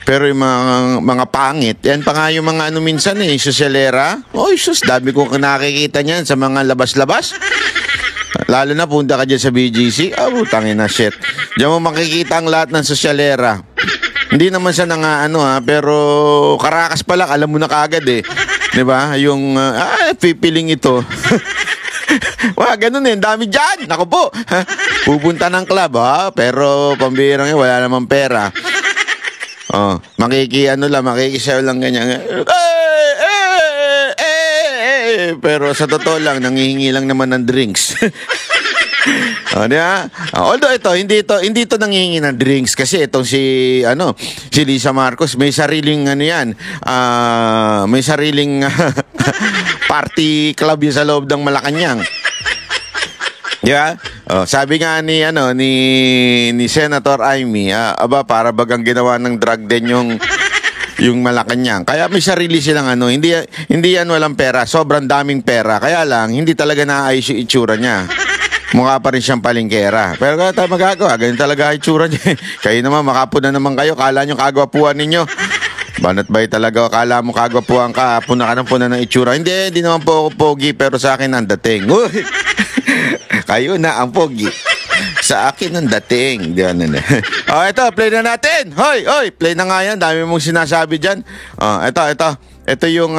Pero yung mga pangit, yan pa nga yung mga ano minsan sosyalera. Oy, sus, dami kong nakikita niyan sa mga labas-labas. Lalo na punta ka dyan sa BGC. Tangin na shit. Diyan mo makikita ang lahat ng sosyalera. Hindi naman siya pero karakas pa lang, alam mo na kaagad Diba? Yung, pipiling ito. Ganun dami dyan. Naku po. Pupunta ng club, pero pambirang wala namang pera. Makikisayaw lang ganyan. Pero sa totoo lang, nangihingi lang naman ng drinks. Diba? Although hindi ito nangihingi ng drinks kasi itong si Lisa Marcos may sariling may sariling party club sa loob ng Malacanang. Yeah. Sabi nga ni Senator Amy, para bagang ginawa ng drug din yung Malacanang. Kaya may sarili silang hindi yan walang pera, sobrang daming pera. Kaya lang hindi talaga naayos yung itsura niya. Mukha pa rin siyang palengkera. Pero kaya tayo magagawa, ganyan talaga itsura niya. Kayo naman, makapuna naman kayo. Kala nyo kagwapuan ninyo. Banat bay talaga, kala mo kagwapuan ka, puna ka ng itsura. Hindi naman po ako pogi, pero sa akin ang dating. Kayo na ang pogi. Sa akin ang dating. Ito, play na natin. Hoy, play na nga yan. Dami mong sinasabi dyan. Ito yung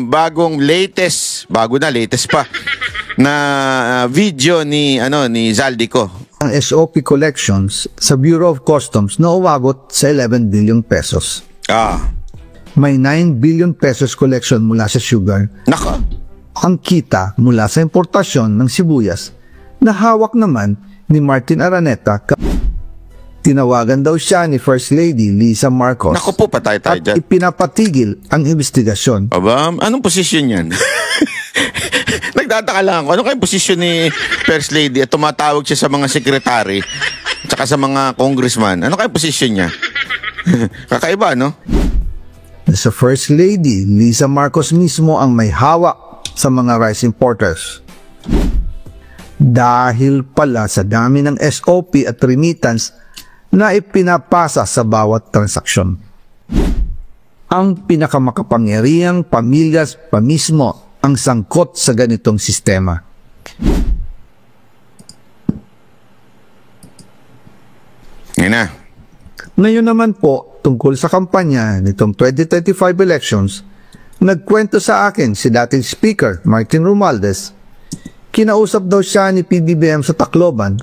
bagong latest pa na video ni Zaldico. Ang SOP collections sa Bureau of Customs na umagot sa 11 billion pesos. May 9 billion pesos collection mula sa sugar. Nako. Ang kita mula sa importasyon ng sibuyas na hawak naman ni Martin Araneta. Tinawagan daw siya ni First Lady Lisa Marcos. Naku po, patay tayo dyan. At ipinapatigil ang investigasyon. Anong posisyon yan? Nagtataka lang ako. Ano kayong posisyon ni First Lady at tumatawag siya sa mga sekretary at sa mga congressman? Ano kayong posisyon niya? Kakaiba, no? Sa First Lady Lisa Marcos mismo ang may hawak sa mga rice importers. Dahil pala sa dami ng SOP at remittance na ipinapasa sa bawat transaksyon. Ang pinakamakapangyarihang pamilyas pa mismo ang sangkot sa ganitong sistema. Ngayon naman po, tungkol sa kampanya nitong 2025 elections, nagkwento sa akin si dating Speaker Martin Romualdez. Kinausap daw siya ni PBBM sa Tacloban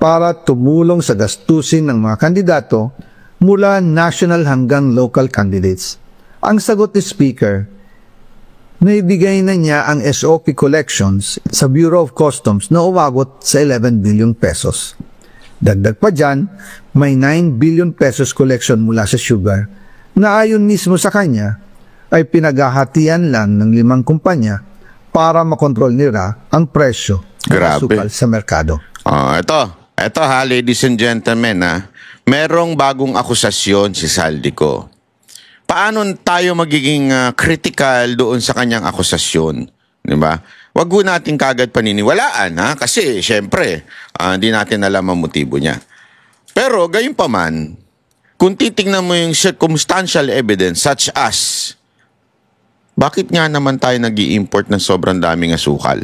para tumulong sa gastusin ng mga kandidato mula national hanggang local candidates. Ang sagot ni Speaker, naibigay na niya ang SOP collections sa Bureau of Customs na umagot sa 11 billion pesos. Dagdag pa dyan, may 9 billion pesos collection mula sa sugar na ayon mismo sa kanya ay pinaghahatian lang ng 5 kumpanya para makontrol nila ang presyo ng asukal sa merkado. Ito ladies and gentlemen, merong bagong akusasyon si Zaldico. Paano tayo magiging critical doon sa kanyang akusasyon? Diba? Wag po natin kagad paniniwalaan, kasi syempre, hindi natin alam ang motibo niya. Pero gayon pa man, kung titingnan mo yung circumstantial evidence such as, bakit nga naman tayo nag-i-import ng sobrang daming asukal?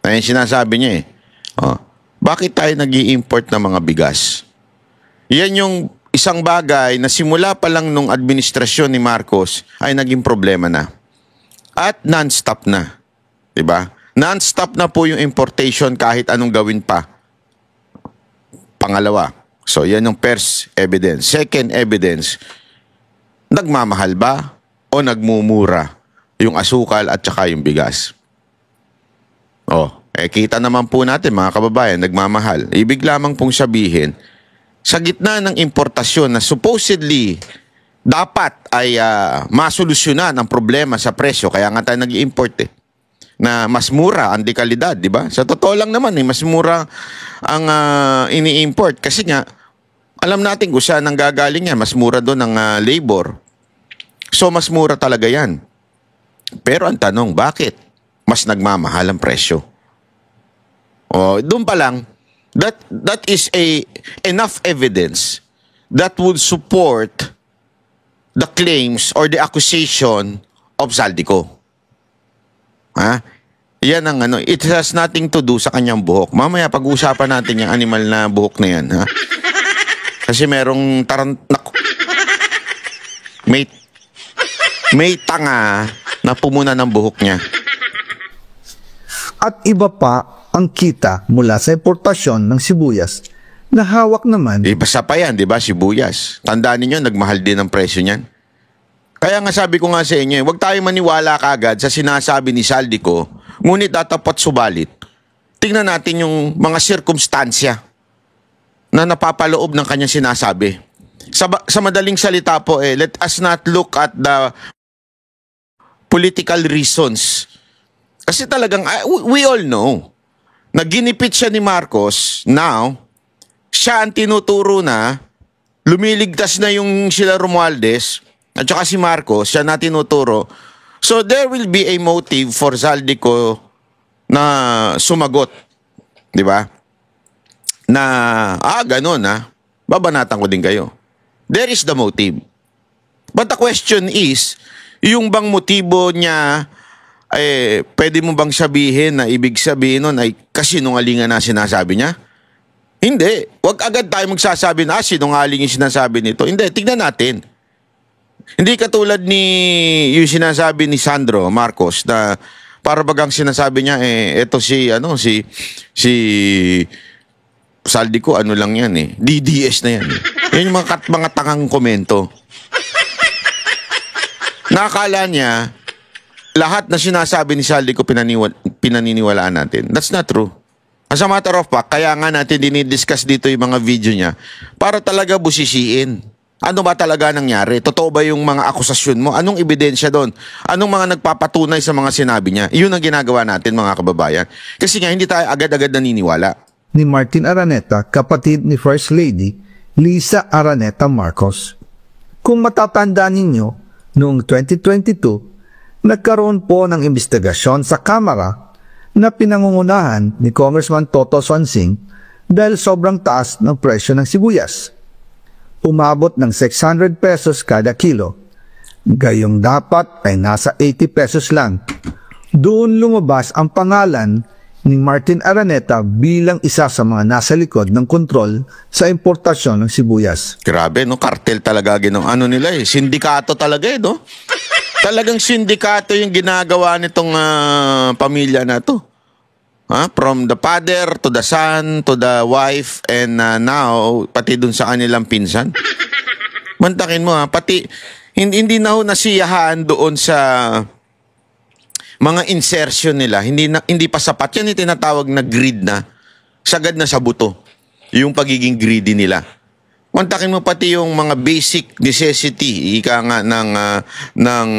Ayun sinasabi niya bakit tayo nag-i-import ng mga bigas? Yan yung isang bagay na simula pa lang nung administrasyon ni Marcos ay naging problema na. At non-stop na. Diba? Non-stop na po yung importation kahit anong gawin pa. Pangalawa. So, yan yung first evidence. Second evidence, nagmamahal ba o nagmumura yung asukal at saka yung bigas? Kita naman po natin mga kababayan, nagmamahal. Ibig lamang pong sabihin, sa gitna ng importasyon na supposedly dapat ay masolusyonan ang problema sa presyo, kaya nga tayo nag-i-import na mas mura ang dekalidad, di ba? Sa totoo lang naman, mas mura ang ini-import. Kasi nga, alam natin kung saan ang gagaling yan, mas mura doon ang labor. So, mas mura talaga yan. Pero ang tanong, bakit mas nagmamahal ang presyo? Doon pa lang, that is enough evidence that would support the claims or the accusation of Zaldico. Ha? Yan ang ano, it has nothing to do sa kanyang buhok. Mamaya pag-uusapan natin yung animal na buhok na yan, ha? Kasi merong may tanga na pumuna ng buhok niya. At iba pa ang kita mula sa importasyon ng sibuyas na hawak naman. Basta pa yan, di ba, sibuyas. Tandaan ninyo, nagmahal din ang presyo niyan. Kaya nga sabi ko nga sa inyo, huwag tayo maniwala kaagad sa sinasabi ni Zaldico, ngunit datapat subalit. Tingnan natin yung mga sirkumstansya na napapaloob ng kanyang sinasabi. Sa madaling salita po, let us not look at the political reasons. Kasi talagang, we all know, na ginipit siya ni Marcos, now, siya ang tinuturo na, lumiligtas na yung sila Romualdez, at saka si Marcos, siya na tinuturo. So there will be a motive for Zaldico na sumagot. Di ba? Na, ganun babanatan ko din kayo. There is the motive. But the question is, yung bang motibo niya, pwede mo bang sabihin na ibig sabihin nun ay kasinungalingan na sinasabi niya? Hindi. Huwag agad tayo magsasabi na sinungaling yung sinasabi nito. Hindi, tignan natin. Hindi katulad ni yung sinasabi ni Sandro Marcos na para bagang sinasabi niya eto si Zaldico ano lang yan DDS na yan. Yan yung mga tangang komento. Nakakala niya lahat na sinasabi ni Zaldico pinaniniwalaan natin. That's not true. As a matter of fact, kaya nga natin dinidiscuss dito yung mga video niya para talaga busisiin. Ano ba talaga nangyari? Totoo ba yung mga akusasyon mo? Anong ebidensya doon? Anong mga nagpapatunay sa mga sinabi niya? Iyon ang ginagawa natin mga kababayan. Kasi nga hindi tayo agad-agad naniniwala. Ni Martin Araneta, kapatid ni First Lady Lisa Araneta Marcos. Kung matatandaan ninyo, noong 2022, nagkaroon po ng investigasyon sa Kamara na pinangungunahan ni Congressman Toto Swansing dahil sobrang taas ng presyo ng sibuyas. Umabot ng 600 pesos kada kilo. Gayong dapat ay nasa 80 pesos lang. Doon lumabas ang pangalan ni Martin Araneta bilang isa sa mga nasa likod ng kontrol sa importasyon ng sibuyas. Grabe, no? Kartel talaga ano nila sindikato talaga no? Talagang sindikato yung ginagawa nitong pamilya na to. From the father to the son to the wife and now pati dun sa kanilang pinsan. Mantakin mo pati hindi na ho nasiyahaan doon sa mga insertion nila. Hindi pa sapat yan yung tinatawag na greed na. Sagad na sa buto. Yung pagiging greedy nila. Mantakin mo pati yung mga basic necessity ika nga ng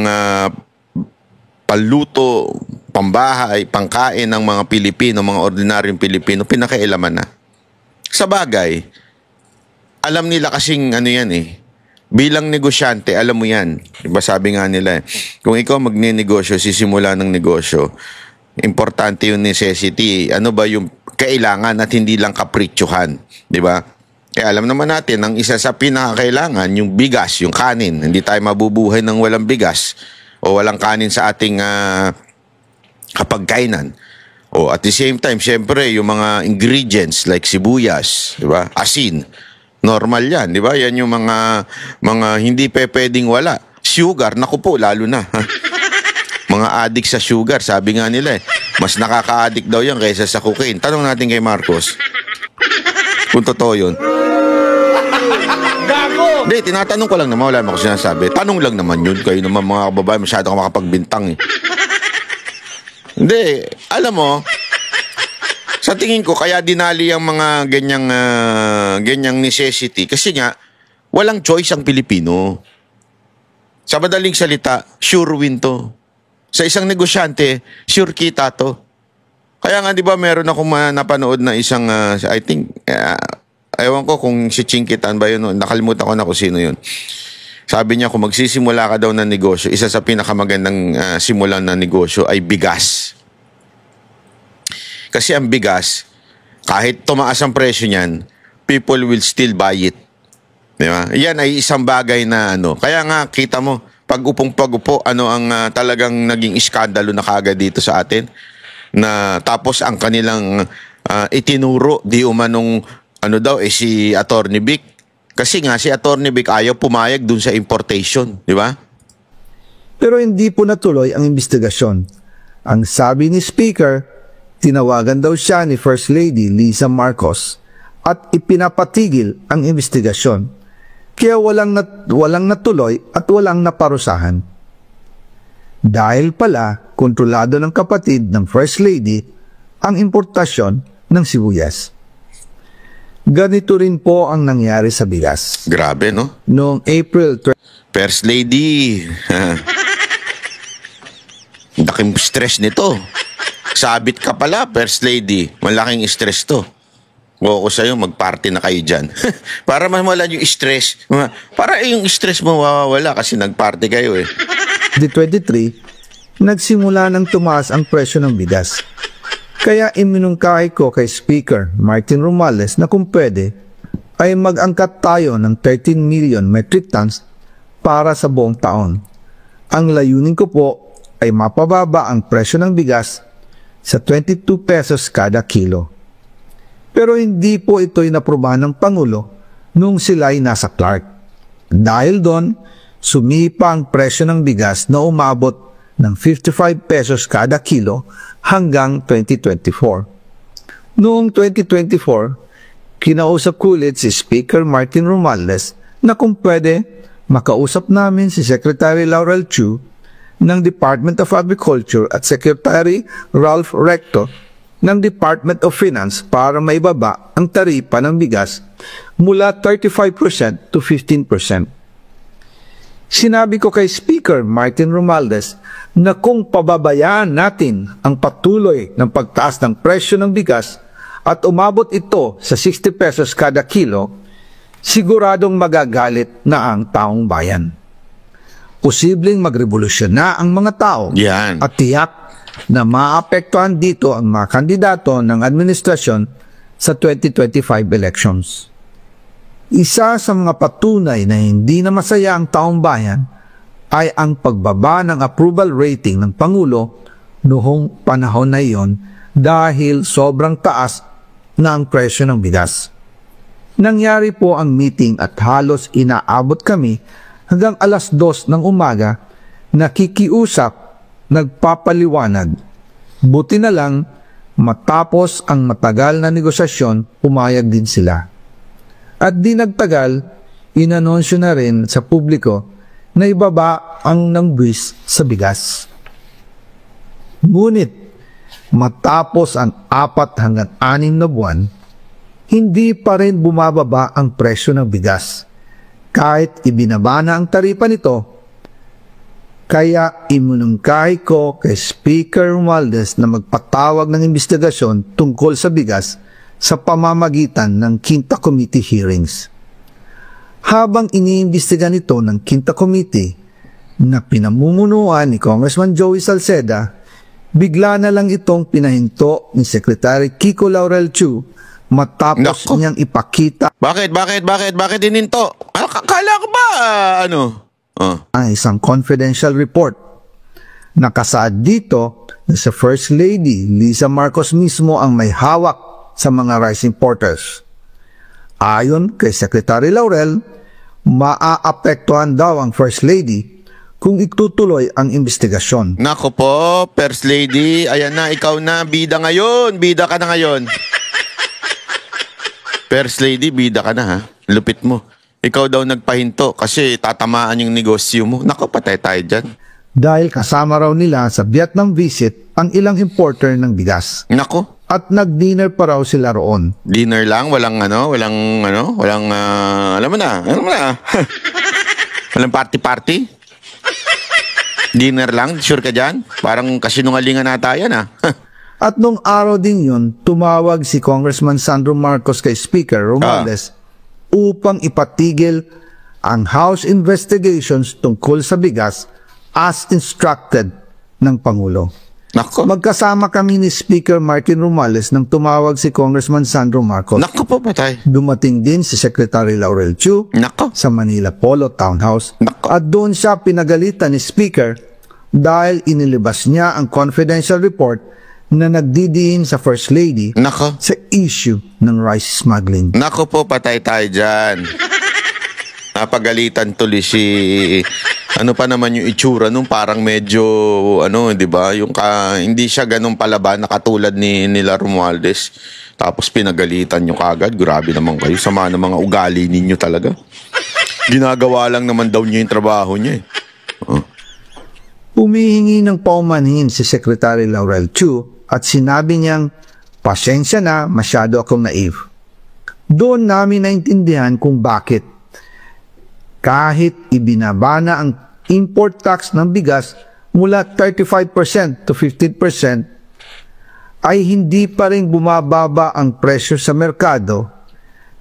paluto, pambahay, pangkain ng mga Pilipino, mga ordinaryong Pilipino, pinakailaman na. Sa bagay, alam nila kasing yan bilang negosyante, alam mo yan. Diba sabi nga nila kung ikaw magne-negosyo, sisimula ng negosyo, importante yung necessity. Ano ba yung kailangan at hindi lang kapritsyohan. Diba? Kaya alam naman natin, ang isa sa pinakakailangan, yung bigas, yung kanin. Hindi tayo mabubuhay ng walang bigas o walang kanin sa ating kapagkainan. O at the same time, syempre, yung mga ingredients like sibuyas, di ba? Asin. Normal yan, di ba? Yan yung mga hindi pwedeng wala. Sugar, naku po, lalo na. Mga addict sa sugar, sabi nga nila mas nakaka-addict daw yan kaysa sa cocaine. Tanong natin kay Marcos. Kung totoo yun. Gago! Hindi, tinatanong ko lang naman. Wala mo ko sinasabi. Tanong lang naman yun. Kayo naman mga kababae, masyado ka makapagbintang Hindi, alam mo, sa tingin ko, kaya dinali ang mga ganyang necessity. Kasi nga, walang choice ang Pilipino. Sa madaling salita, sure win to. Sa isang negosyante, sure kita to. Kaya nga, di ba, meron akong napanood na isang, I think, ewan ko kung si Chinkitan ba yun, nakalimutan ko na kung sino yun. Sabi niya, kung magsisimula ka daw ng negosyo, isa sa pinakamagandang simulan ng negosyo ay bigas. Kasi ang bigas, kahit tumaas ang presyo niyan, people will still buy it. Di ba? Yan ay isang bagay na ano. Kaya nga, kita mo, pag-upo, ano ang talagang naging iskandalo na kagad dito sa atin. Na tapos ang kanilang itinuro, di umanong ano daw, si Attorney Vic. Kasi nga, si Attorney Vic ayaw pumayag dun sa importation. Di ba? Pero hindi po natuloy ang investigasyon. Ang sabi ni Speaker, tinawagan daw siya ni First Lady Lisa Marcos at ipinapatigil ang investigasyon. Kaya walang natuloy at walang naparusahan. Dahil pala, kontrolado ng kapatid ng First Lady ang importasyon ng sibuyas. Ganito rin po ang nangyari sa bigas. Grabe, no? Noong April First Lady. Laking stress nito. Sabit ka pala, First Lady. Malaking stress to. Huwag ko sa'yo, mag-party na kayo dyan. Para mawala yung stress. Para yung stress mo mawawala kasi nag-party kayo eh. 2023, nagsimula nang tumaas ang presyo ng bigas. Kaya iminungkahi ko kay Speaker Martin Romualdez na kung pwede ay mag-angkat tayo ng 13 million metric tons para sa buong taon. Ang layunin ko po ay mapababa ang presyo ng bigas sa 22 pesos kada kilo. Pero hindi po ito'y naprubahan ng Pangulo nung sila'y nasa Clark. Dahil doon, sumipa ang presyo ng bigas na umabot ng 55 pesos kada kilo hanggang 2024. Noong 2024, kinausap ko ulit si Speaker Martin Romualdez na kung pwede, makausap namin si Secretary Laurel Chu ng Department of Agriculture at Secretary Ralph Recto ng Department of Finance para maibaba ang taripa ng bigas mula 35% to 15%. Sinabi ko kay Speaker Martin Romualdez na kung pababayaan natin ang patuloy ng pagtaas ng presyo ng bigas at umabot ito sa 60 pesos kada kilo, siguradong magagalit na ang taong bayan. Posibleng magrevolusyon na ang mga tao. Yan. At tiyak na maapektuhan dito ang mga kandidato ng administrasyon sa 2025 elections. Isa sa mga patunay na hindi na masaya ang taong bayan ay ang pagbaba ng approval rating ng Pangulo noong panahon na iyon dahil sobrang taas na ang presyo ng bigas. Nangyari po ang meeting at halos inaabot kami hanggang alas 2 ng umaga, nakikiusap, nagpapaliwanag. Buti na lang, matapos ang matagal na negosasyon, pumayag din sila. At di nagtagal, inanonsyo na rin sa publiko na ibaba ang nangbuwis sa bigas. Ngunit, matapos ang 4 hanggang 6 na buwan, hindi pa rin bumababa ang presyo ng bigas. Kahit ibinaba na ang taripa nito, kaya iminungkahi ko kay Speaker Romualdez na magpatawag ng investigasyon tungkol sa bigas sa pamamagitan ng Quinta Committee hearings. Habang iniimbestiga nito ng Quinta Committee na pinamumunuan ni Congressman Joey Salceda, bigla na lang itong pinahinto ni Secretary Kiko Laurel Chu matapos niyang ipakita Bakit dininto? Kala ko ba ang isang confidential report. Nakasaad dito na sa First Lady Lisa Marcos mismo ang may hawak sa mga rice importers. Ayon kay Secretary Laurel, maaapektuhan daw ang First Lady kung itutuloy ang investigasyon. Nako po, First Lady, ayan na, ikaw na, bida ngayon. Bida ka na ngayon. First Lady, bida ka na ha. Lupit mo. Ikaw daw nagpahinto kasi tatamaan yung negosyo mo. Nako, patay tayo dyan. Dahil kasama raw nila sa Vietnam visit ang ilang importer ng bigas. Nako. At nag-dinner pa raw sila roon. Dinner lang? Walang alam mo na. Walang party-party? Dinner lang? Sure ka dyan? Parang kasinungalingan nata yan ah. At nung araw din yun, tumawag si Congressman Sandro Marcos kay Speaker Romualdez upang ipatigil ang House investigations tungkol sa bigas as instructed ng Pangulo. Nako. Magkasama kami ni Speaker Martin Romualdez nang tumawag si Congressman Sandro Marcos. Nako po, patay. Dumating din si Secretary Laurel Chu Nako. sa Manila Polo Townhouse. Nako. At doon siya pinagalitan ni Speaker dahil inilabas niya ang confidential report na nagdidiin sa First Lady Nako. sa issue ng rice smuggling. Nako po, patay tayo dyan. Napagalitan tuloy si... Ano pa naman yung itsura nung parang medyo, di ba? Yung hindi siya ganun palaban na katulad ni nila Romualdez. Tapos pinagalitan nyo kagad. Grabe naman kayo. Sama ng mga ugali ninyo talaga. Ginagawa lang naman daw niyo yung trabaho niya eh. Humihingi ng paumanhin si Secretary Laurel Chu at sinabi niyang, pasensya na, masyado akong naive. Doon namin naintindihan kung bakit. Kahit ibinaba na ang import tax ng bigas mula 35% to 15%, ay hindi pa rin bumababa ang presyo sa merkado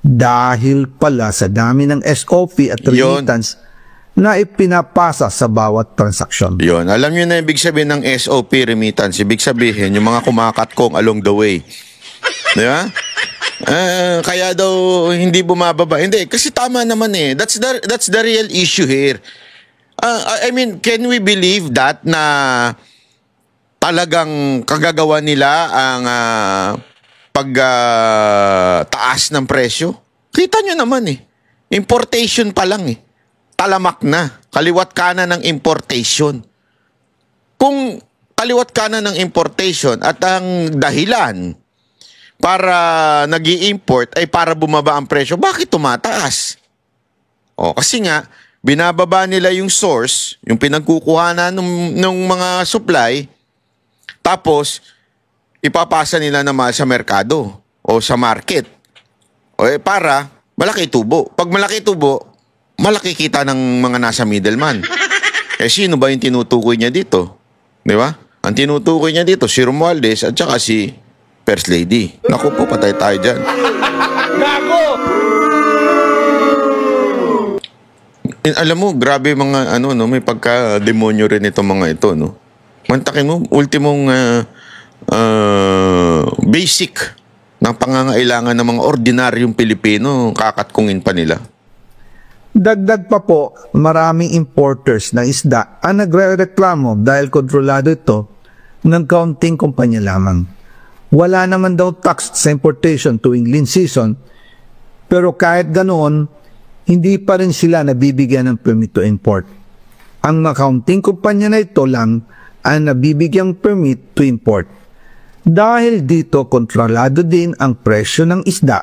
dahil pala sa dami ng SOP at remittance na ipinapasa sa bawat transaksyon. Yun. Alam nyo na ibig sabihin ng SOP remittance. Ibig sabihin yung mga kumakatkong along the way. Di ba? Kaya daw hindi bumababa. Hindi, kasi tama naman eh. That's the real issue here. I mean, can we believe that na talagang kagagawa nila ang pagtaas ng presyo? Kita nyo naman eh. Importation pa lang eh. Talamak na. Kaliwat kanan ng importation. Kung kaliwat kanan ng importation at ang dahilan para nag-i-import ay para bumaba ang presyo, bakit tumataas? Kasi nga, binababa nila yung source, yung pinagkukuhanan ng mga supply, tapos ipapasa nila naman sa merkado o sa market. Para malaki tubo. Pag malaki tubo, malaki kita ng mga nasa middleman. Sino ba yung tinutukoy niya dito? Di ba? Ang tinutukoy niya dito, si Romualdez at saka si First Lady. Naku po, patay tayo dyan. Naku! Alam mo, grabe mga may pagka-demonyo rin itong mga ito, no? Mantakin mo, ultimong basic na pangangailangan ng mga ordinaryong Pilipino, kakatkungin pa nila. Dagdag pa po, maraming importers ng isda ang nagre-reklamo dahil kontrolado ito ng kaunting kumpanya lamang. Wala naman daw tax sa importation tuwing lean season, pero kahit ganoon, hindi pa rin sila nabibigyan ng permit to import. Ang accounting kumpanya na ito lang ang nabibigyang permit to import. Dahil dito, kontrolado din ang presyo ng isda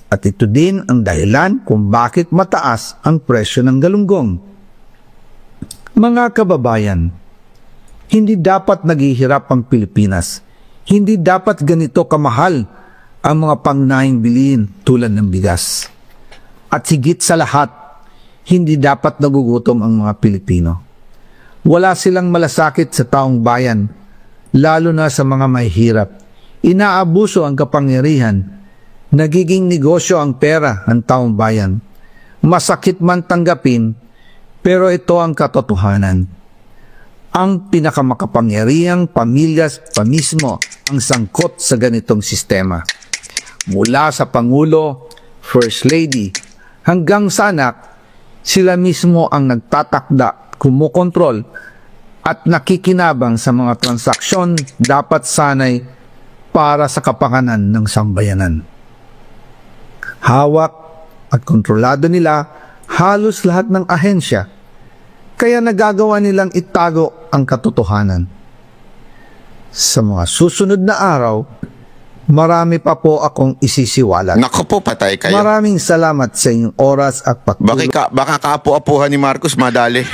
at ito din ang dahilan kung bakit mataas ang presyo ng galunggong. Mga kababayan, hindi dapat naghihirap ang Pilipinas. Hindi dapat ganito kamahal ang mga pangunahing bilihin tulad ng bigas. At higit sa lahat, hindi dapat nagugutom ang mga Pilipino. Wala silang malasakit sa taong bayan, lalo na sa mga mahihirap. Inaabuso ang kapangyarihan, nagiging negosyo ang pera ng taong bayan. Masakit man tanggapin, pero ito ang katotohanan. Ang pinakamakapangyarihang pamilya pa mismo ang sangkot sa ganitong sistema. Mula sa Pangulo, First Lady, hanggang sa anak, sila mismo ang nagtatakda, kumukontrol, at nakikinabang sa mga transaksyon dapat sanay para sa kapakanan ng sambayanan. Hawak at kontrolado nila halos lahat ng ahensya, kaya nagagawa nilang itago ang katotohanan. Sa mga susunod na araw, marami pa po akong isisiwalat. Naku po, patay kayo. Maraming salamat sa inyong oras at pagtulong. Baka kaapu-apuhan ni Marcos madali.